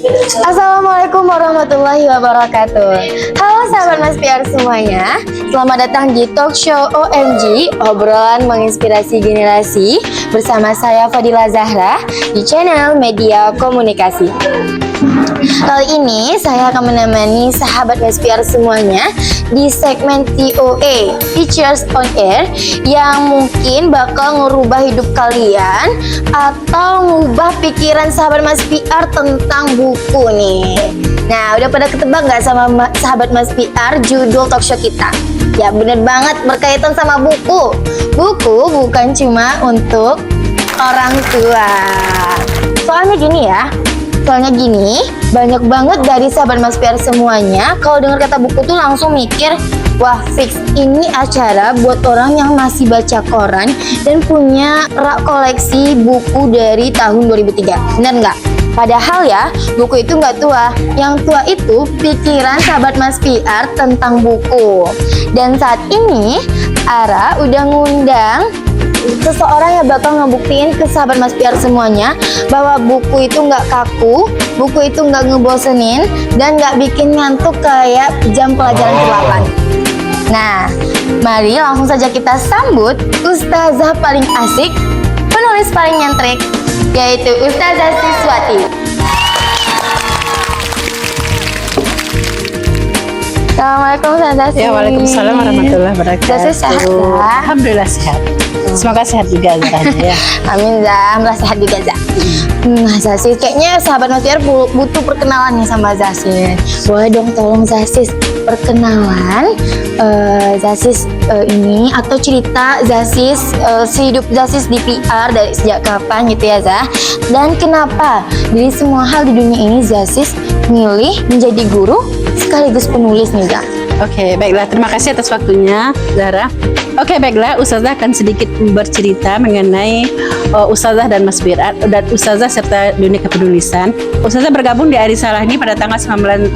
Assalamualaikum warahmatullahi wabarakatuh. Halo sahabat Mas PR semuanya, selamat datang di talk show OMG, obrolan menginspirasi generasi, bersama saya Fadila Zahra di channel Media Komunikasi. Kali ini saya akan menemani sahabat Mas PR semuanya di segmen TOA, Teachers on Air, yang mungkin bakal ngerubah hidup kalian atau ngubah pikiran sahabat Mas PR tentang buku nih. Nah, udah pada ketebak nggak sama sahabat Mas PR judul talk show kita? Ya bener banget, berkaitan sama buku. Buku bukan cuma untuk orang tua. Soalnya gini, banyak banget dari sahabat Mas PR semuanya kalau dengar kata buku tuh langsung mikir, wah fix ini acara buat orang yang masih baca koran dan punya rak koleksi buku dari tahun 2003. Bener nggak? Padahal ya, buku itu nggak tua. Yang tua itu pikiran sahabat Mas PR tentang buku. Dan saat ini, Ara udah ngundang seseorang yang bakal ngebuktiin ke sahabat Mas PR semuanya bahwa buku itu nggak kaku, buku itu nggak ngebosenin, dan nggak bikin ngantuk kayak jam pelajaran ke-8. Nah, mari langsung saja kita sambut Ustazah paling asik, penulis paling nyentrik, yaitu Ustazah Siswati. Assalamualaikum Ustazah. Ya, waalaikumsalam warahmatullahi wabarakatuh. Ustazah sehat ya? Alhamdulillah sehat. Semoga sehat juga Zaranya ya. Amin Zah, alhamdulillah sehat juga Zah. Nah Zasis, kayaknya sahabat Mas PR butuh perkenalan nih sama Zasis. Boleh dong tolong Zasis perkenalan Zasis ini atau cerita Zasis hidup Zasis di PR dari sejak kapan gitu ya Zah. Dan kenapa dari semua hal di dunia ini Zasis milih menjadi guru sekaligus penulis nih Zah. Oke, baiklah. Terima kasih atas waktunya, Zahra. Oke, baiklah. Ustazah akan sedikit bercerita mengenai Ustazah dan Mas PR dan Ustazah serta dunia kepenulisan. Ustazah bergabung di Arisalah ini pada tanggal 19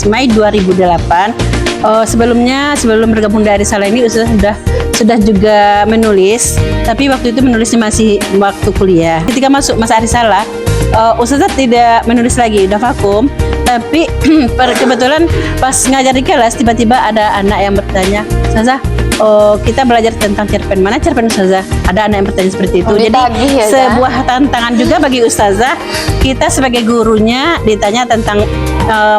Mei 2008. Sebelum bergabung di Arisalah ini, Ustazah sudah juga menulis, tapi waktu itu menulisnya masih waktu kuliah. Ketika masuk masa Arisalah, Ustazah tidak menulis lagi, udah vakum. Tapi kebetulan pas ngajar di kelas tiba-tiba ada anak yang bertanya, Ustazah, kita belajar tentang cerpen, mana cerpen Ustazah? Ada anak yang bertanya seperti itu. Jadi ya, sebuah tantangan juga bagi Ustazah, kita sebagai gurunya ditanya tentang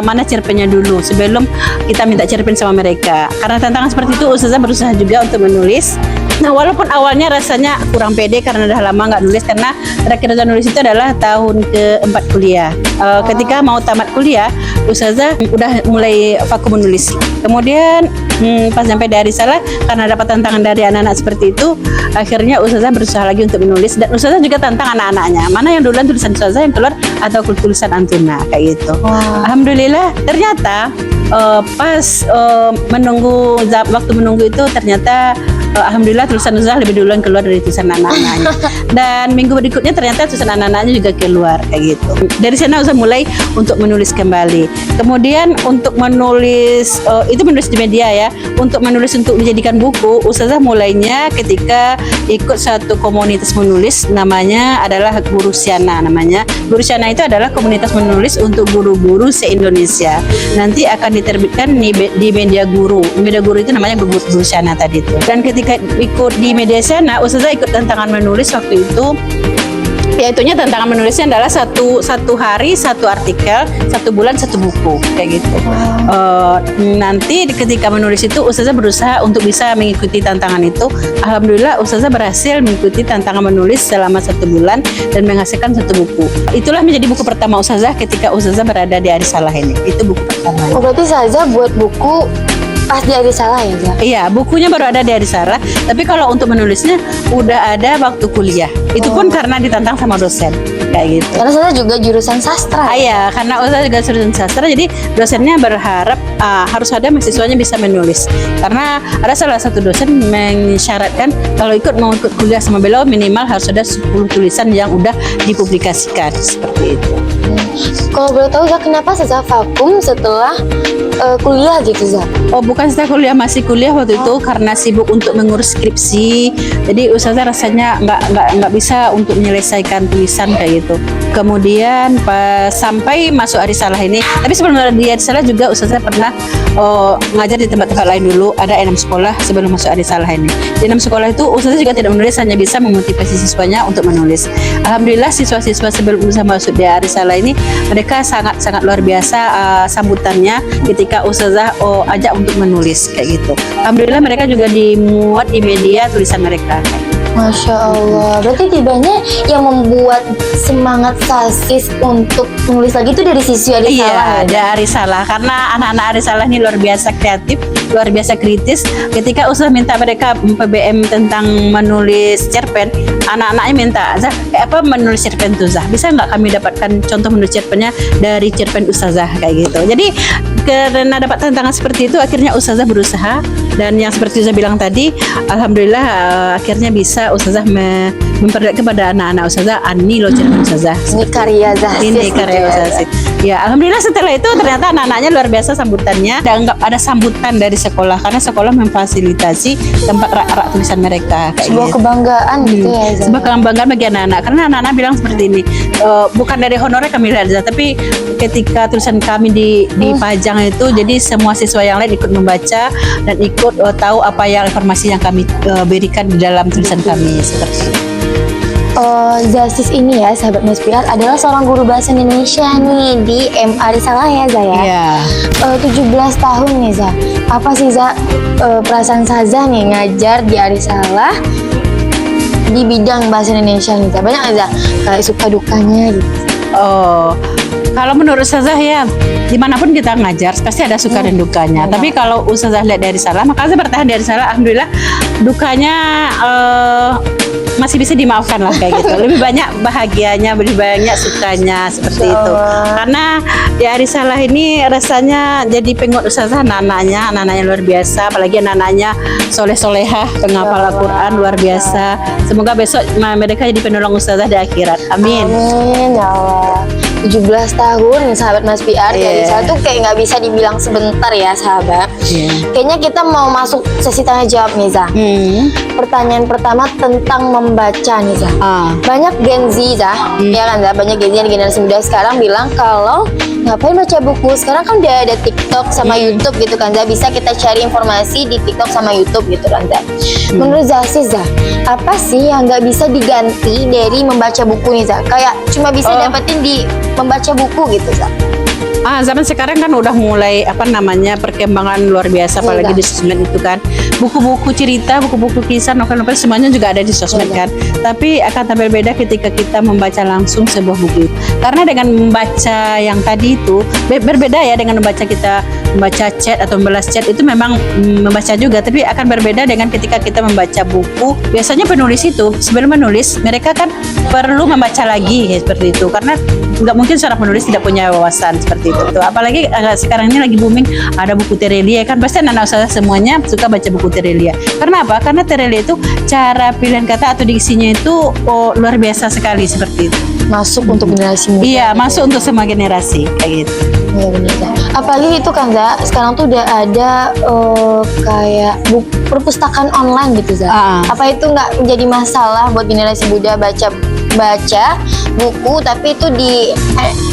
mana cerpennya dulu sebelum kita minta cerpen sama mereka. Karena tantangan seperti itu, Ustazah berusaha juga untuk menulis. Nah, walaupun awalnya rasanya kurang pede karena udah lama nggak nulis, karena terakhir nulis itu adalah tahun ke-4 kuliah. Ketika mau tamat kuliah, Ustazah udah mulai vakum menulis. Kemudian pas sampai di Arisalah, karena dapat tantangan dari anak-anak seperti itu, akhirnya Ustazah berusaha lagi untuk menulis. Dan Ustazah juga tantang anak-anaknya, mana yang duluan tulisan Ustazah yang keluar atau tulisan Antuna, kayak gitu. Alhamdulillah, ternyata pas menunggu waktu menunggu itu ternyata alhamdulillah tulisan Ustazah lebih duluan keluar dari tulisan anak-anaknya. Dan minggu berikutnya ternyata tulisan anak-anaknya juga keluar, kayak gitu. Dari sana Ustazah mulai untuk menulis kembali. Kemudian untuk menulis itu menulis di media ya. Untuk menulis untuk dijadikan buku, Ustazah mulainya ketika ikut satu komunitas menulis, namanya adalah Guru Syana namanya. Guru Syana itu adalah komunitas menulis untuk guru-guru se-Indonesia. Nanti akan diterbitkan di media guru. Media guru itu namanya Guru Syana tadi itu. Dan ketika ikut di media sana, Ustazah ikut tantangan menulis waktu itu. Yaitunya tantangan menulisnya adalah satu hari satu artikel, 1 bulan 1 buku, kayak gitu. Nanti ketika menulis itu Ustazah berusaha untuk bisa mengikuti tantangan itu. Alhamdulillah Ustazah berhasil mengikuti tantangan menulis selama 1 bulan dan menghasilkan 1 buku. Itulah menjadi buku pertama Ustazah ketika Ustazah berada di Arisalah ini. Itu buku pertama. Oh, berarti Ustazah buat buku pas di Arisalah ya Zah? Iya, bukunya baru ada di Arisalah. Tapi kalau untuk menulisnya udah ada waktu kuliah. Itu pun karena ditantang sama dosen, kayak gitu. Karena Ustazah juga jurusan sastra. Iya, karena Ustazah juga jurusan sastra, jadi dosennya berharap harus ada mahasiswanya bisa menulis. Karena ada salah satu dosen mensyaratkan kalau mau ikut kuliah sama beliau minimal harus ada 10 tulisan yang udah dipublikasikan, seperti itu. Kalau boleh tahu Zah, kenapa Ustazah vakum setelah kuliah gitu Zah? Oh, bukan setelah kuliah, masih kuliah waktu itu karena sibuk untuk mengurus skripsi. Jadi Ustazah rasanya nggak bisa untuk menyelesaikan tulisan kayak itu. Kemudian sampai masuk Arisalah ini, tapi sebelum di Arisalah juga Ustazah pernah ngajar di tempat-tempat lain dulu. Ada 6 sekolah sebelum masuk Arisalah ini. Di 6 sekolah itu Ustazah juga tidak menulis, hanya bisa memotivasi siswanya untuk menulis. Alhamdulillah siswa-siswa sebelum Ustazah masuk di Arisalah ini, mereka sangat-sangat luar biasa sambutannya ketika Ustazah ajak untuk menulis kayak gitu. Alhamdulillah mereka juga dimuat di media tulisan mereka. Masya Allah, berarti tibanya yang membuat semangat Sasis untuk menulis lagi itu dari siswa Arisalah. Iya, dari Arisalah, karena anak-anak Arisalah ini luar biasa kreatif, luar biasa kritis. Ketika Ustazah minta mereka PBM tentang menulis cerpen, anak-anaknya minta, menulis cerpen tuh Zah, bisa nggak kami dapatkan contoh menulis cerpennya dari cerpen Ustazah kayak gitu. Jadi karena dapat tantangan seperti itu, akhirnya Ustazah berusaha, dan yang seperti Ustazah bilang tadi, alhamdulillah akhirnya bisa Ustazah memperlihatkan kepada anak-anak Ustazah, ini loh cerpen Ustazah. Ini karya Zahsis. Ini karya Ustazah. Ya, alhamdulillah setelah itu ternyata anak-anaknya luar biasa sambutannya. Dan nggak ada sambutan dari sekolah, karena sekolah memfasilitasi tempat rak-rak tulisan mereka. Kayak Sebuah gitu. kebanggaan gitu ya Zah. Sebuah kebanggaan bagi anak-anak, karena anak-anak bilang seperti ini, bukan dari honorer kami lihat, tapi ketika tulisan kami dipajang itu, jadi semua siswa yang lain ikut membaca dan ikut tahu apa yang informasi yang kami berikan di dalam tulisan kami seperti itu. Zahsis ini ya, sahabat Maspiar, adalah seorang guru bahasa Indonesia nih di MA Arisalah ya Zah ya. Iya. 17 tahun nih Zah. Apa sih Zah perasaan Zah nih ngajar di Arisalah di bidang bahasa Indonesia nih Zah? Banyak nggak Zah kayak suka dukanya gitu? Kalau menurut Ustazah ya, dimanapun kita ngajar pasti ada suka dan dukanya. Tapi kalau Ustazah lihat dari Arisalah, maka saya bertahan di Arisalah, alhamdulillah dukanya masih bisa dimaafkan lah kayak gitu. Lebih banyak bahagianya, lebih banyak sukanya seperti itu. Karena di Arisalah ini rasanya jadi pengut Ustazah anak-anaknya luar biasa, apalagi anak-anaknya soleh-solehah, penghafal Al-Quran luar biasa. Semoga besok mereka jadi penolong Ustazah di akhirat. Amin. Amin ya Allah. 17 tahun sahabat Maspiar di Arisalah tuh kayak nggak bisa dibilang sebentar ya sahabat. Kayaknya kita mau masuk sesi tanya jawab nih Zah. Pertanyaan pertama tentang membaca nih Zah. Banyak Gen Z Zah, ya kan Zah, banyak Gen Z yang generasi muda sekarang bilang kalau ngapain baca buku, sekarang kan udah ada TikTok sama YouTube gitu kan Zah, bisa kita cari informasi di TikTok sama YouTube gitu kan Zah. Menurut Zahsis Zah, apa sih yang nggak bisa diganti dari membaca buku nih Zah? Kayak cuma bisa dapetin di membaca buku gitu Zah. Zaman sekarang kan udah mulai perkembangan luar biasa, apalagi di sosmed itu kan. Buku-buku cerita, buku-buku kisah, novel-novel semuanya juga ada di sosmed kan. Tapi akan tampil beda ketika kita membaca langsung sebuah buku. Karena dengan membaca yang tadi itu berbeda ya dengan membaca chat atau membalas chat, itu memang membaca juga, tapi akan berbeda dengan ketika kita membaca buku. Biasanya penulis itu sebelum menulis mereka kan perlu membaca lagi ya, seperti itu, karena nggak mungkin seorang penulis tidak punya wawasan seperti itu. Apalagi sekarang ini lagi booming ada buku Terelia kan, pasti anak-anak Ustazah semuanya suka baca buku Terelia. Karena apa? Karena Terelia itu cara pilihan kata atau diksinya itu luar biasa sekali seperti itu. Masuk untuk generasi muda. Iya, masuk untuk semua generasi kayak gitu. Iya benar. Apalagi itu kan Zah, sekarang tuh udah ada kayak perpustakaan online gitu Zah. Apa itu nggak menjadi masalah buat generasi muda baca buku tapi itu di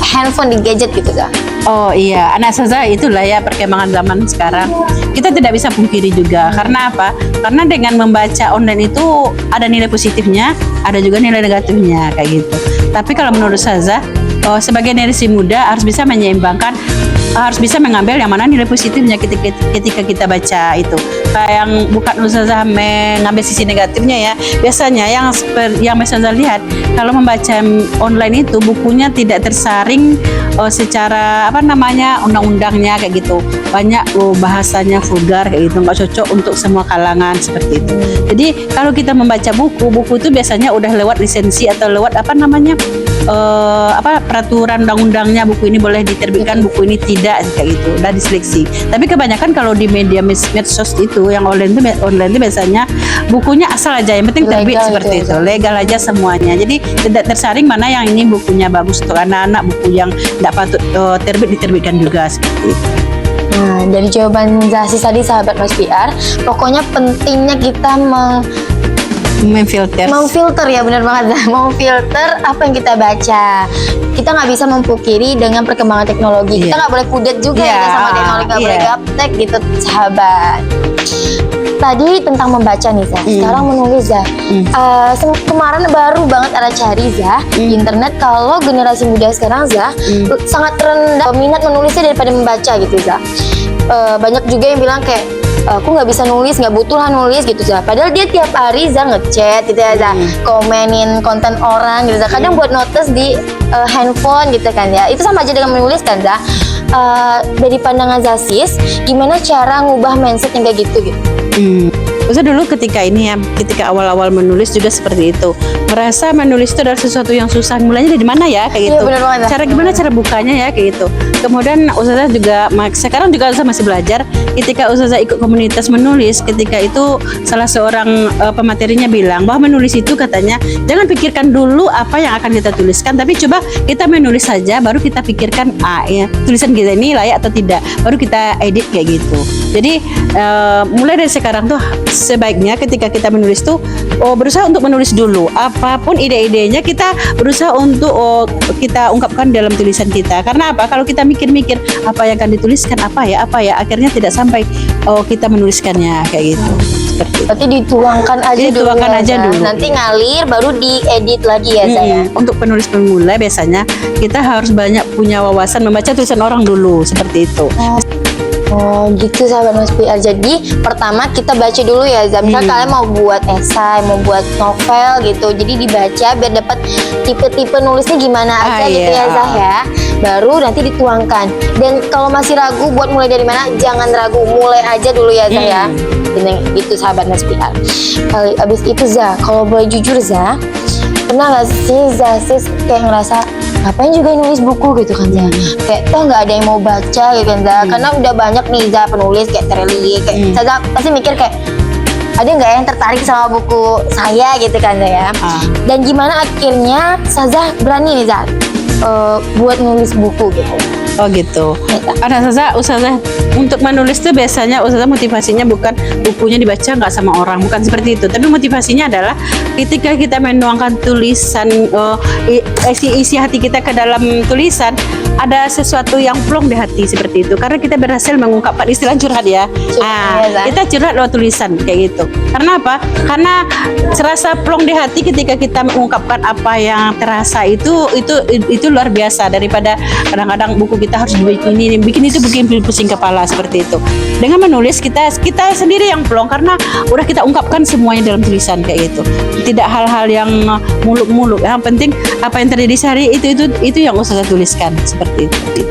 handphone, di gadget gitu Zah? Oh iya, anak Ustazah itulah ya perkembangan zaman sekarang. Kita tidak bisa pungkiri juga. Karena apa? Karena dengan membaca online itu ada nilai positifnya, ada juga nilai negatifnya kayak gitu. Tapi kalau menurut Ustazah, sebagai generasi muda harus bisa menyeimbangkan, harus bisa mengambil yang mana nilai positifnya ketika kita baca itu. Kayak yang bukan Ustazah mengambil sisi negatifnya ya. Biasanya yang Ustazah lihat, kalau membaca online itu bukunya tidak tersaring secara undang-undangnya kayak gitu. Banyak bahasanya vulgar kayak gitu, nggak cocok untuk semua kalangan seperti itu. Jadi kalau kita membaca buku itu biasanya udah lewat lisensi atau lewat peraturan undang-undangnya, buku ini boleh diterbitkan, buku ini tidak kayak gitu, udah diseleksi. Tapi kebanyakan kalau di media medsos itu yang online itu biasanya bukunya asal aja, yang penting terbit seperti itu, legal aja semuanya. Jadi tidak tersaring mana yang ini bukunya bagus untuk anak-anak, buku yang tidak patut diterbitkan juga seperti itu. Nah, dari jawaban Zahsis tadi sahabat Maspiar, pokoknya pentingnya kita memfilter ya, benar banget Zah. Memfilter apa yang kita baca. Kita nggak bisa memungkiri dengan perkembangan teknologi. Kita nggak boleh kudet juga ya sama teknologi, nggak boleh gaptek gitu sahabat. Tadi tentang membaca nih Zah, sekarang menulis Zah. Kemarin baru banget ada cari Zah di internet kalau generasi muda sekarang Zah sangat rendah minat menulisnya daripada membaca gitu Zah. Banyak juga yang bilang kayak aku nggak bisa nulis, nggak butuh lah nulis gitu Zah. Padahal dia tiap hari Zah ngechat gitu ya Zah, komenin konten orang gitu Zah. Kadang buat notes di handphone gitu kan ya. Itu sama aja dengan menulis kan Zah. Dari pandangan Zasis, gimana cara ngubah mindset yang kayak gitu gitu? Usah dulu ketika awal-awal menulis juga seperti itu, merasa menulis itu adalah sesuatu yang susah. Mulainya dari mana ya kayak gitu? Gimana cara bukanya ya kayak gitu. Kemudian Ustazah juga sekarang juga Ustazah masih belajar. Ketika Ustazah ikut komunitas menulis, ketika itu salah seorang pematerinya bilang bahwa menulis itu katanya jangan pikirkan dulu apa yang akan kita tuliskan, tapi coba kita menulis saja, baru kita pikirkan tulisan kita ini layak atau tidak, baru kita edit kayak gitu. Jadi mulai dari sekarang tuh sebaiknya ketika kita menulis tuh berusaha untuk menulis dulu apapun ide-idenya, kita berusaha untuk kita ungkapkan dalam tulisan kita. Karena apa? Kalau kita mikir-mikir apa yang akan dituliskan, apa ya akhirnya tidak sampai kita menuliskannya kayak gitu. Seperti itu. Berarti dituangkan aja dulu. Nanti ngalir baru diedit lagi ya saya. Untuk penulis pemula biasanya kita harus banyak punya wawasan membaca tulisan orang dulu seperti itu. Oh gitu sahabat Mas PR. Jadi pertama kita baca dulu ya Zah. Misal kalian mau buat esai, mau buat novel gitu, jadi dibaca biar dapat tipe-tipe nulisnya gimana aja gitu ya Zah ya. Baru nanti dituangkan. Dan kalau masih ragu buat mulai dari mana, jangan ragu, mulai aja dulu ya Zah ya. Itu sahabat Mas PR. Kali abis itu Zah, kalau boleh jujur Zah, pernah gak sih Zasis kayak ngerasa ngapain juga nulis buku gitu kan Zah, kayak toh nggak ada yang mau baca gitu kan Zah, karena udah banyak nih Zah penulis kayak Tereli kayak Zah pasti mikir kayak ada nggak yang tertarik sama buku saya gitu kan Zah ya. Dan gimana akhirnya Zah berani nih Zah buat nulis buku gitu. Oh gitu. Ada Ustazah untuk menulis tuh biasanya Ustazah motivasinya bukan bukunya dibaca nggak sama orang, bukan seperti itu. Tapi motivasinya adalah ketika kita menuangkan tulisan, isi hati kita ke dalam tulisan, ada sesuatu yang plong di hati seperti itu. Karena kita berhasil mengungkapkan istilah curhat ya. Kita curhat lewat tulisan kayak gitu. Karena apa? Karena serasa plong di hati ketika kita mengungkapkan apa yang terasa itu luar biasa daripada kadang-kadang buku kita harus bikin itu pusing kepala seperti itu. Dengan menulis kita sendiri yang plong karena udah kita ungkapkan semuanya dalam tulisan kayak gitu. Tidak hal-hal yang muluk-muluk. Yang penting apa yang terjadi sehari itu yang Ustazah tuliskan seperti itu.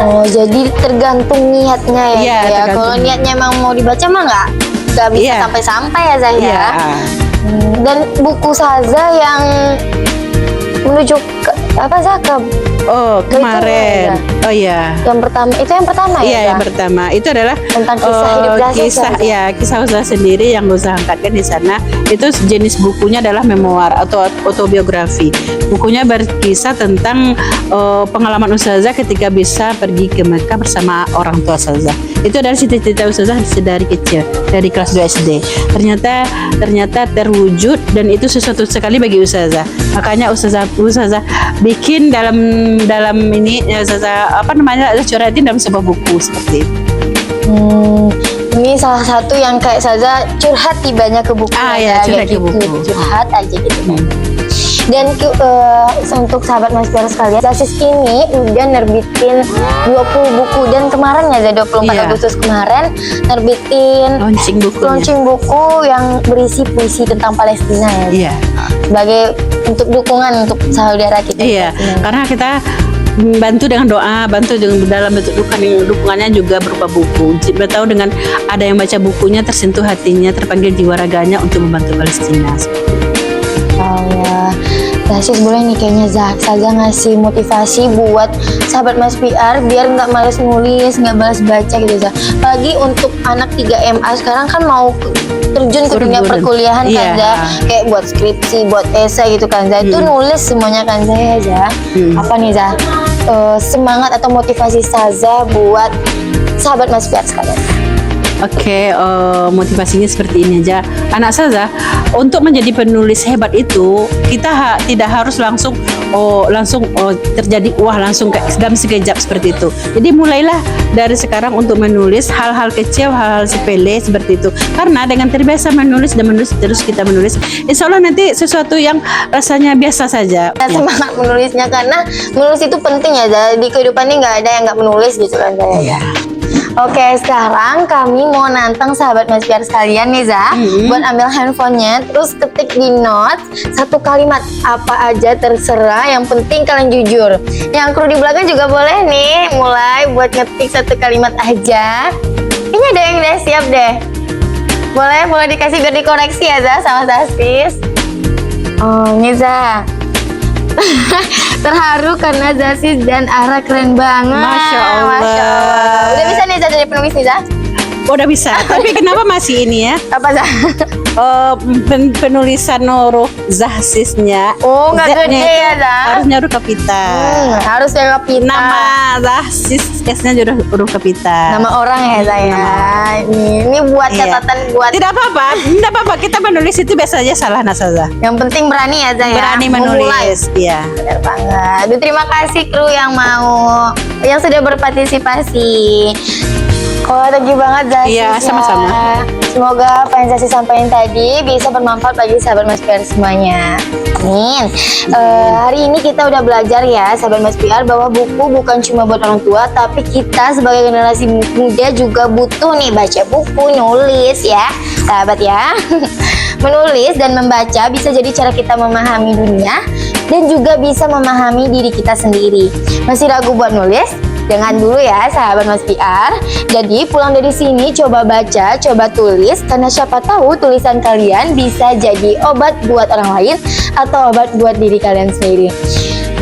Oh, jadi tergantung niatnya ya. Kalau niatnya emang mau dibaca mah nggak bisa sampai-sampai ya Zah ya. Dan buku Zah yang menuju ke apa Zah kemarin. Yang pertama ya. Iya, yang pertama itu adalah tentang kisah hidup Zasis. Kisah Ustazah sendiri yang Ustazah angkatkan di sana. Itu jenis bukunya adalah memoir atau autobiografi. Bukunya berkisah tentang pengalaman Ustazah ketika bisa pergi ke Mekah bersama orang tua Ustazah. Itu adalah cita-cita Ustazah dari kecil, dari kelas 2 SD. Ternyata terwujud dan itu sesuatu sekali bagi Ustazah. Makanya Ustazah bikin dalam ini Ustazah curhatin dalam sebuah buku seperti itu. Ini salah satu yang kayak Ustazah curhat tibanya ke buku curhat ke buku. Curhat aja gitu. Dan untuk sahabat Mas PR sekalian, Zasis ini udah nerbitin 20 buku dan kemarin ya 24 Agustus kemarin nerbitin launching buku yang berisi puisi tentang Palestina ya. Sebagai untuk dukungan untuk saudara kita. Karena kita bantu dengan doa, bantu dalam bentuk dukungannya juga berupa buku. Kita tahu dengan ada yang baca bukunya tersentuh hatinya, terpanggil jiwa raganya untuk membantu Palestina. Zasis boleh nih kayaknya Zah ngasih motivasi buat sahabat Mas PR biar nggak males nulis, nggak males baca gitu Zah. Apalagi untuk anak 3 MA sekarang kan mau terjun ke dunia perkuliahan kan Zah, kayak buat skripsi, buat esai gitu kan Zah. Itu nulis semuanya kan Zah. Apa nih Zah semangat atau motivasi Zah buat sahabat Mas PR sekalian? Oke, motivasinya seperti ini aja. Anak Saza, untuk menjadi penulis hebat itu kita tidak harus langsung terjadi langsung dalam sekejap seperti itu. Jadi mulailah dari sekarang untuk menulis hal-hal kecil, hal-hal sepele seperti itu. Karena dengan terbiasa menulis dan menulis terus kita menulis, insya Allah nanti sesuatu yang rasanya biasa saja. Semangat menulisnya karena menulis itu penting ya, Za. Di kehidupan ini nggak ada yang nggak menulis gitu kan saya. Ya. Oke, sekarang kami mau nantang sahabat Mas Piar sekalian nih, Za. Buat ambil handphonenya, terus ketik di notes satu kalimat apa aja terserah, yang penting kalian jujur. Yang kru di belakang juga boleh nih, mulai buat ngetik satu kalimat aja. Ini ada yang udah siap deh. Boleh dikasih biar dikoreksi ya, Za, sama Zasis. Oh, ini Za. Terharu karena Zasis dan Ara keren banget. Masya Allah. Udah bisa nih Za jadi penulis nih, Za? Udah bisa, tapi kenapa masih ini ya? Apa, Za? Penulisan huruf Zasisnya. Oh, nggak Z-nya gede itu ya, Za? harusnya huruf kapital. Harus ya kapital. Nama Zasis S-nya juga huruf kapital. Nama orang ya, Za ya. Ini buat Iya. catatan buat. Tidak apa-apa. Kita menulis itu biasa aja salah Nasaza. Yang penting berani ya, Za ya. Berani Memulai. menulis, iya. Benar banget. Aduh, terima kasih kru yang sudah berpartisipasi. Oh, thank you banget Zasis. Iya, sama-sama. Semoga apa yang Zasis sampaikan tadi bisa bermanfaat bagi sahabat Mas Piar semuanya. Amin. Hari ini kita udah belajar ya sahabat Mas Piar bahwa buku bukan cuma buat orang tua, tapi kita sebagai generasi muda juga butuh nih baca buku, nulis ya sahabat ya. Menulis dan membaca bisa jadi cara kita memahami dunia dan juga bisa memahami diri kita sendiri. Masih ragu buat nulis? Jangan dulu ya sahabat Mas PR. Jadi pulang dari sini coba baca, coba tulis, karena siapa tahu tulisan kalian bisa jadi obat buat orang lain atau obat buat diri kalian sendiri.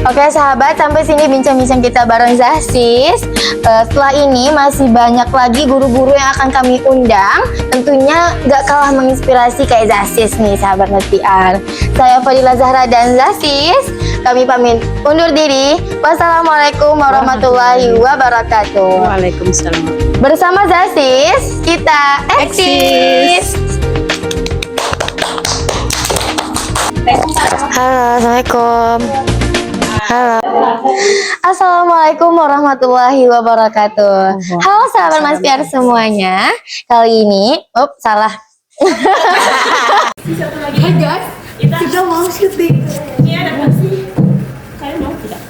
Oke sahabat, sampai sini bincang-bincang kita bareng Zasis. Setelah ini masih banyak lagi guru-guru yang akan kami undang. Tentunya gak kalah menginspirasi kayak Zasis nih sahabat Mas PR. Saya Fadila Zahra dan Zasis. Kami pamit undur diri. Wassalamualaikum warahmatullahi wabarakatuh. Waalaikumsalam. Bersama Zasis, kita eksis. Halo, Assalamualaikum. Halo. Assalamualaikum warahmatullahi wabarakatuh. Halo sahabat Mas PR semuanya. Kali ini, salah. Hai guys, kita mau syuting. Ini ada apa sih? Kalian mau tidak?